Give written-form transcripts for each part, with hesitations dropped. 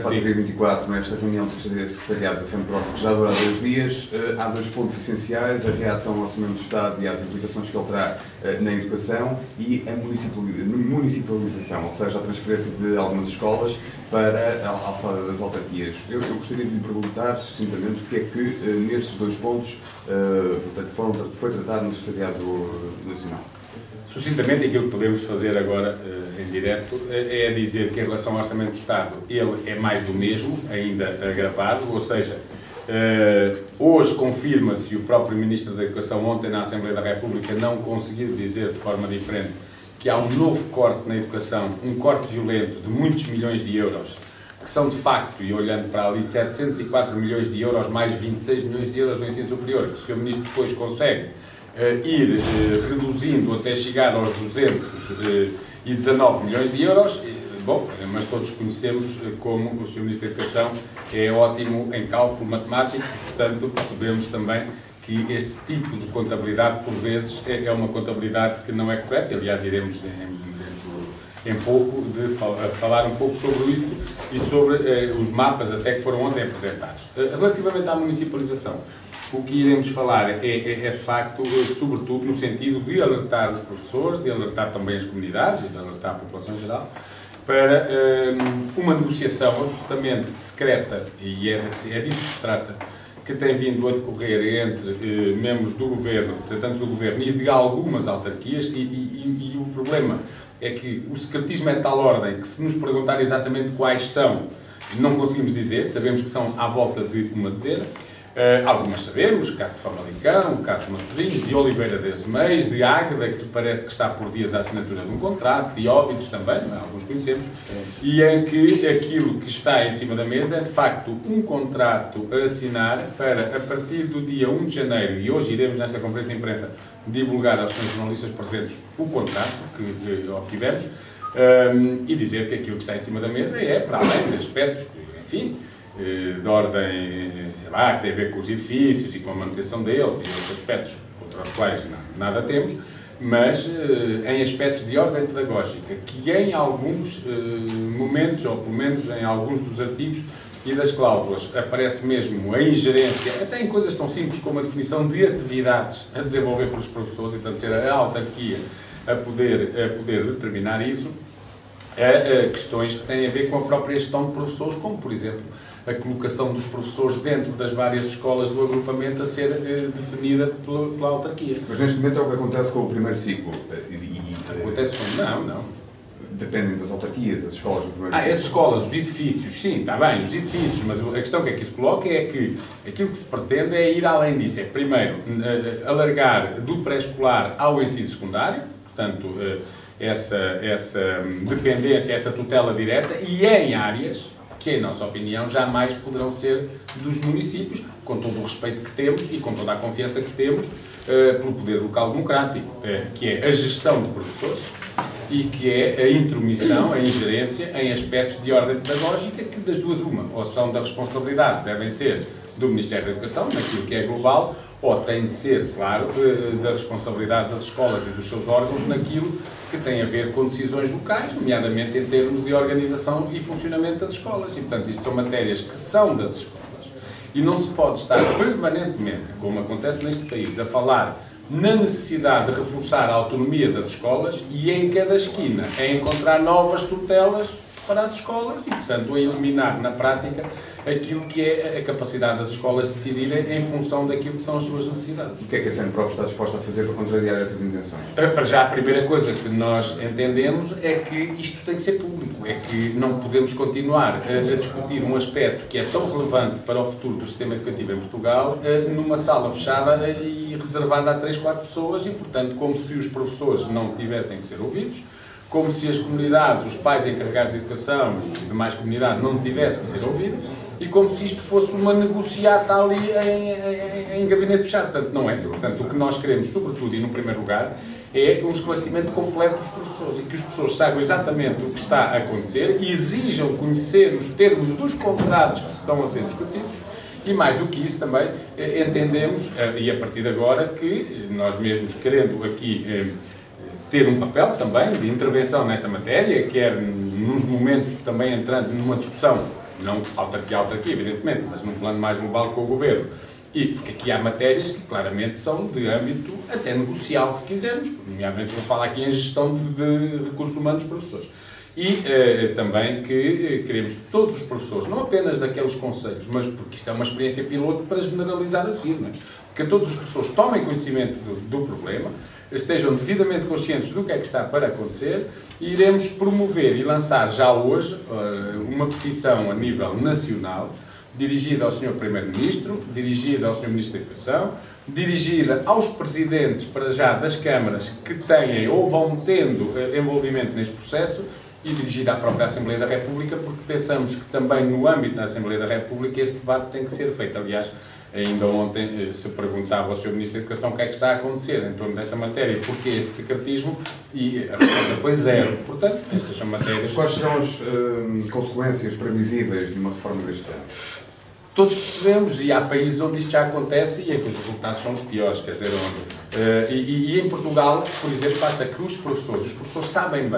para a TV24, nesta reunião do Secretariado da FEMPROF, que já durará 2 dias, há 2 pontos essenciais: a reação ao Orçamento do Estado e às implicações que ele terá na educação, e a municipalização, ou seja, a transferência de algumas escolas para a alçada das autarquias. Eu gostaria de lhe perguntar, sucintamente, o que é que nestes 2 pontos foi tratado no Secretariado Nacional. Sucintamente, aquilo que podemos fazer agora em direto é dizer que em relação ao Orçamento do Estado ele é mais do mesmo, ainda agravado, ou seja, hoje confirma-se, e o próprio Ministro da Educação ontem na Assembleia da República não conseguiu dizer de forma diferente, que há um novo corte na educação, um corte violento de muitos milhões de euros, que são de facto, e olhando para ali, 704 milhões de euros mais 26 milhões de euros no ensino superior, que o Sr. Ministro depois consegue ir reduzindo até chegar aos 219 milhões de euros. Bom, mas todos conhecemos como o Sr. Ministro da Educação é ótimo em cálculo matemático, portanto percebemos também que este tipo de contabilidade, por vezes, é uma contabilidade que não é correta. Aliás, iremos em pouco de falar um pouco sobre isso e sobre os mapas até que foram ontem apresentados. Relativamente à municipalização, o que iremos falar é de facto, sobretudo no sentido de alertar os professores, de alertar também as comunidades e de alertar a população em geral, para uma negociação absolutamente secreta, e é disso que se trata, que tem vindo a decorrer entre membros do Governo, representantes do Governo e de algumas autarquias, e o problema é que o secretismo é de tal ordem que, se nos perguntar exatamente quais são, não conseguimos dizer, sabemos que são à volta de uma dezena. Algumas sabemos, o caso de Famalicão, o caso de Matosinhos, de Oliveira das Meias, de Águeda, que parece que está por dias à assinatura de um contrato, de Óbidos também, alguns conhecemos, e em que aquilo que está em cima da mesa é de facto um contrato a assinar para, a partir do dia 1 de janeiro, e hoje iremos nesta conferência de imprensa divulgar aos senhores jornalistas presentes o contrato que obtivemos, e dizer que aquilo que está em cima da mesa é, para além de aspectos, enfim, de ordem, sei lá, que tem a ver com os edifícios e com a manutenção deles e outros aspectos contra os quais nada temos, mas em aspectos de ordem pedagógica, que em alguns momentos, ou pelo menos em alguns dos artigos e das cláusulas, aparece mesmo a ingerência, até em coisas tão simples como a definição de atividades a desenvolver pelos professores, e portanto ser a autarquia a poder determinar isso, questões que têm a ver com a própria gestão de professores, como por exemplo a colocação dos professores dentro das várias escolas do agrupamento a ser definida pela autarquia. Mas neste momento é o que acontece com o primeiro ciclo. Acontece com... Não. Dependem das autarquias, as escolas do primeiro ciclo. As escolas, os edifícios, sim, está bem, os edifícios, mas a questão que aqui se coloca é que aquilo que se pretende é ir além disso. É, primeiro, alargar do pré-escolar ao ensino secundário, portanto, essa dependência, essa tutela direta, e em áreas que, em nossa opinião, jamais poderão ser dos municípios, com todo o respeito que temos e com toda a confiança que temos pelo poder local democrático, que é a gestão de professores e que é a intromissão, a ingerência em aspectos de ordem pedagógica, que das duas uma, ou são da responsabilidade, devem ser do Ministério da Educação, naquilo que é global, ou tem de ser, claro, da responsabilidade das escolas e dos seus órgãos naquilo que tem a ver com decisões locais, nomeadamente em termos de organização e funcionamento das escolas. E, portanto, isto são matérias que são das escolas. E não se pode estar permanentemente, como acontece neste país, a falar na necessidade de reforçar a autonomia das escolas e, em cada esquina, a encontrar novas tutelas para as escolas e, portanto, a eliminar na prática aquilo que é a capacidade das escolas de decidirem em função daquilo que são as suas necessidades. O que é que a FEMPROF está disposta a fazer para contrariar essas intenções? Para já, a primeira coisa que nós entendemos é que isto tem que ser público, é que não podemos continuar a discutir um aspecto que é tão relevante para o futuro do sistema educativo em Portugal numa sala fechada e reservada a 3, 4 pessoas e, portanto, como se os professores não tivessem que ser ouvidos, como se as comunidades, os pais encarregados de educação e demais comunidade não tivessem que ser ouvidos, e como se isto fosse uma negociata ali em gabinete fechado. Portanto, não é. Portanto, o que nós queremos, sobretudo e no primeiro lugar, é um esclarecimento completo dos professores e que os professores saibam exatamente o que está a acontecer e exijam conhecer os termos dos contratos que estão a ser discutidos. E mais do que isso também entendemos, e a partir de agora, que nós mesmos querendo aqui ter um papel também de intervenção nesta matéria, quer nos momentos também entrando numa discussão não autarquia a autarquia, evidentemente, mas num plano mais global com o Governo. E porque aqui há matérias que claramente são de âmbito até negocial, se quisermos, nomeadamente vou falar aqui em gestão de recursos humanos dos professores. E também que queremos que todos os professores, não apenas daqueles conselhos, mas porque isto é uma experiência piloto para generalizar a seguir, não é? Que todos os professores tomem conhecimento do problema, estejam devidamente conscientes do que é que está para acontecer e iremos promover e lançar já hoje uma petição a nível nacional dirigida ao Sr. Primeiro-Ministro, dirigida ao Sr. Ministro da Educação, dirigida aos presidentes, para já, das câmaras que têm ou vão tendo envolvimento neste processo e dirigida à própria Assembleia da República, porque pensamos que também no âmbito da Assembleia da República este debate tem que ser feito. Aliás, ainda ontem se perguntava ao Sr. Ministro da Educação o que é que está a acontecer em torno desta matéria, porque este secretismo, e a resposta foi zero. Portanto, essas são matérias... Quais serão as consequências previsíveis de uma reforma deste ano? Todos percebemos, e há países onde isto já acontece e em que os resultados são os piores, quer dizer, onde... E em Portugal, por exemplo, basta que os professores sabem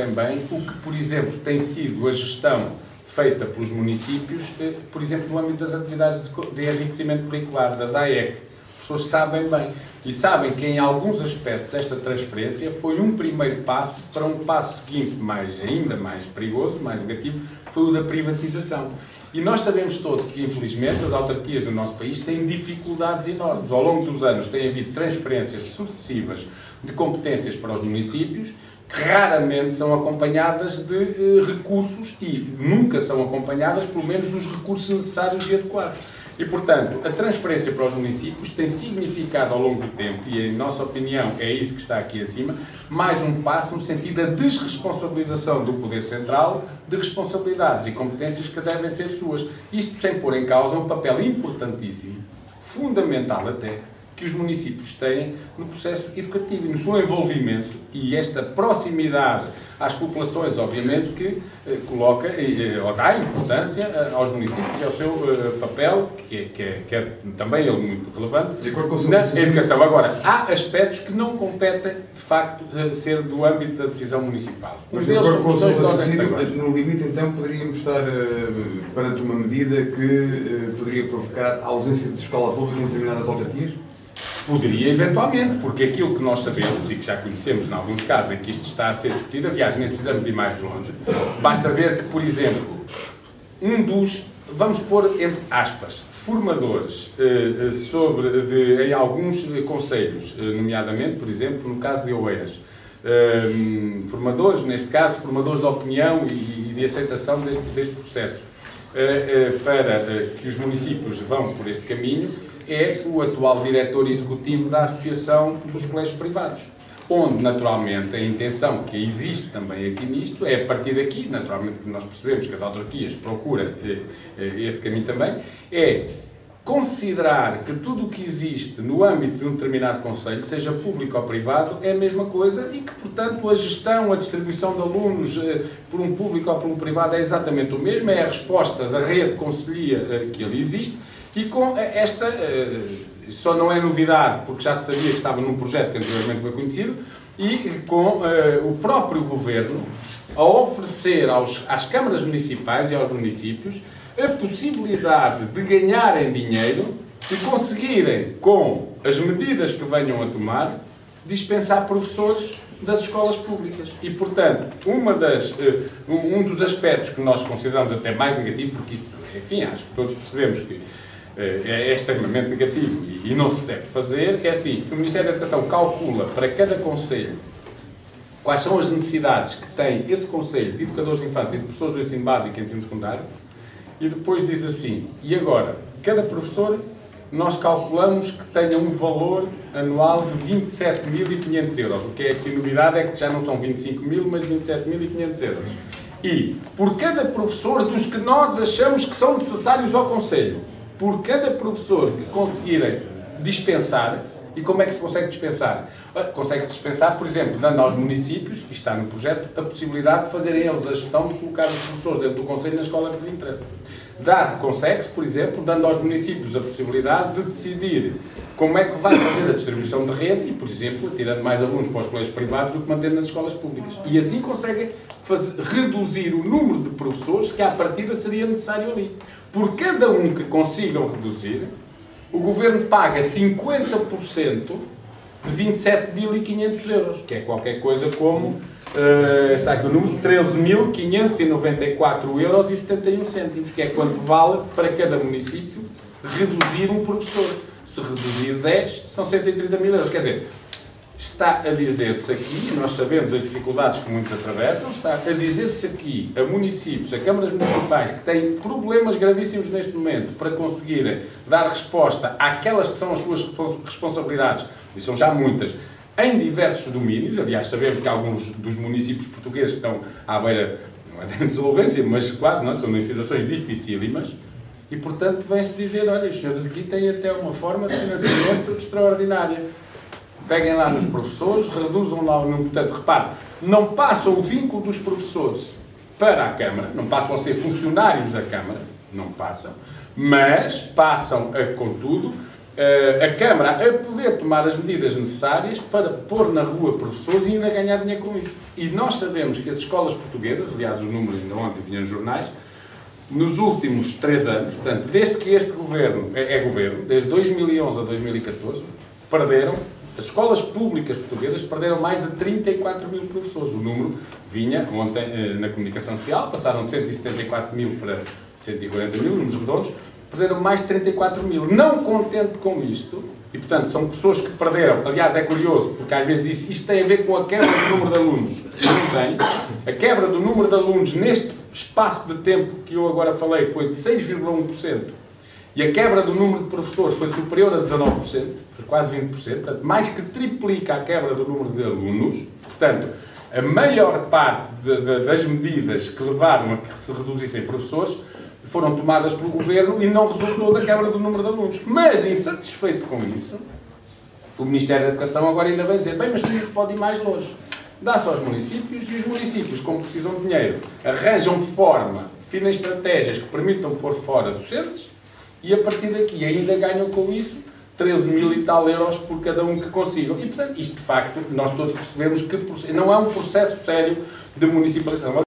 bem o que, por exemplo, tem sido a gestão feita pelos municípios, por exemplo, no âmbito das atividades de enriquecimento curricular, das AEC. Os professores sabem bem. E sabem que, em alguns aspectos, esta transferência foi um primeiro passo para um passo seguinte, ainda mais perigoso, mais negativo, foi o da privatização. E nós sabemos todos que, infelizmente, as autarquias do nosso país têm dificuldades enormes. Ao longo dos anos tem havido transferências sucessivas de competências para os municípios, que raramente são acompanhadas de recursos e nunca são acompanhadas, pelo menos, dos recursos necessários e adequados. E, portanto, a transferência para os municípios tem significado ao longo do tempo, e em nossa opinião é isso que está aqui acima, mais um passo no sentido da desresponsabilização do Poder Central de responsabilidades e competências que devem ser suas. Isto sem pôr em causa um papel importantíssimo, fundamental até, que os municípios têm no processo educativo e no seu envolvimento, e esta proximidade às populações, obviamente, que coloca ou dá importância aos municípios e ao seu papel, que é também ele muito relevante, na educação. Agora, há aspectos que não competem, de facto, ser do âmbito da decisão municipal. Mas, de acordo com o seu raciocínio, no limite, então, poderíamos estar perante uma medida que poderia provocar a ausência de escola pública em determinadas autarquias? Poderia, eventualmente, porque aquilo que nós sabemos e que já conhecemos em alguns casos em que isto está a ser discutido, aliás, nem precisamos de ir mais longe, basta ver que, por exemplo, vamos pôr entre aspas, formadores em alguns concelhos, nomeadamente, por exemplo, no caso de Oeiras, formadores, neste caso, formadores de opinião e de aceitação deste processo, para que os municípios vão por este caminho, é o atual diretor executivo da Associação dos Colégios Privados, onde, naturalmente, a intenção que existe também aqui nisto é, a partir daqui, naturalmente, que nós percebemos que as autarquias procuram esse caminho também, é considerar que tudo o que existe no âmbito de um determinado concelho, seja público ou privado, é a mesma coisa e que, portanto, a gestão, a distribuição de alunos por um público ou por um privado é exatamente o mesmo, é a resposta da rede de conselhia que ali existe. E com esta, só não é novidade, porque já se sabia que estava num projeto que anteriormente foi conhecido, e com o próprio Governo a oferecer às câmaras municipais e aos municípios a possibilidade de ganharem dinheiro se conseguirem, com as medidas que venham a tomar, dispensar professores das escolas públicas. E, portanto, um dos aspectos que nós consideramos até mais negativo, porque isso, enfim, acho que todos percebemos que é extremamente negativo e não se deve fazer, é assim, o Ministério da Educação calcula para cada concelho quais são as necessidades que tem esse concelho de educadores de infância e de professores do ensino básico e ensino secundário, e depois diz assim, e agora, cada professor nós calculamos que tenha um valor anual de 27.500 euros. O que é aqui novidade é que já não são 25.000, mas 27.500 euros. E, por cada professor dos que nós achamos que são necessários ao concelho, por cada professor que conseguirem dispensar, e como é que se consegue dispensar? Consegue-se dispensar, por exemplo, dando aos municípios, que está no projeto, a possibilidade de fazerem eles a gestão de colocar os professores dentro do concelho na escola que lhe interessa. Consegue-se, por exemplo, dando aos municípios a possibilidade de decidir como é que vai fazer a distribuição de rede e, por exemplo, tirando mais alunos para os colégios privados do que mantendo nas escolas públicas. E assim conseguem reduzir o número de professores que à partida seria necessário ali. Por cada um que consigam reduzir, o Governo paga 50% de 27.500 euros, que é qualquer coisa como, está aqui o número, 13.594,71 euros, que é quanto vale para cada município reduzir um professor. Se reduzir 10, são 130.000 euros. Quer dizer, está a dizer-se aqui, nós sabemos as dificuldades que muitos atravessam, está a dizer-se aqui a municípios, a câmaras municipais que têm problemas gravíssimos neste momento para conseguirem dar resposta àquelas que são as suas responsabilidades, e são já muitas, em diversos domínios. Aliás, sabemos que alguns dos municípios portugueses estão à beira, não é de insolvência, mas quase, não é? São em situações dificílimas. E, portanto, vem-se dizer, olha, os senhores aqui têm até uma forma de financiamento extraordinária. Peguem lá nos professores, reduzam lá o número. Portanto, repare, não passam o vínculo dos professores para a Câmara, não passam a ser funcionários da Câmara, não passam, mas passam, contudo, a Câmara a poder tomar as medidas necessárias para pôr na rua professores e ainda ganhar dinheiro com isso. E nós sabemos que as escolas portuguesas, aliás, os números ainda ontem vinham nos jornais, nos últimos 3 anos, portanto, desde que este governo é governo, desde 2011 a 2014, as escolas públicas portuguesas perderam mais de 34.000 professores. O número vinha ontem na comunicação social, passaram de 174.000 para 140.000, números redondos, perderam mais de 34.000. Não contente com isto, e portanto são pessoas que perderam, aliás é curioso, porque às vezes diz isto tem a ver com a quebra do número de alunos. Não tem. A quebra do número de alunos neste espaço de tempo que eu agora falei foi de 6,1%, e a quebra do número de professores foi superior a 19%, foi quase 20%, portanto, mais que triplica a quebra do número de alunos. Portanto, a maior parte das medidas que levaram a que se reduzissem professores foram tomadas pelo Governo e não resultou da quebra do número de alunos. Mas, insatisfeito com isso, o Ministério da Educação agora ainda vai dizer, bem, mas isso pode ir mais longe. Dá-se aos municípios e os municípios, como precisam de dinheiro, arranjam forma, definem estratégias que permitam pôr fora docentes e a partir daqui ainda ganham com isso 13.000 e tal euros por cada um que consigam. E, portanto, isto de facto, nós todos percebemos que não é um processo sério de municipalização.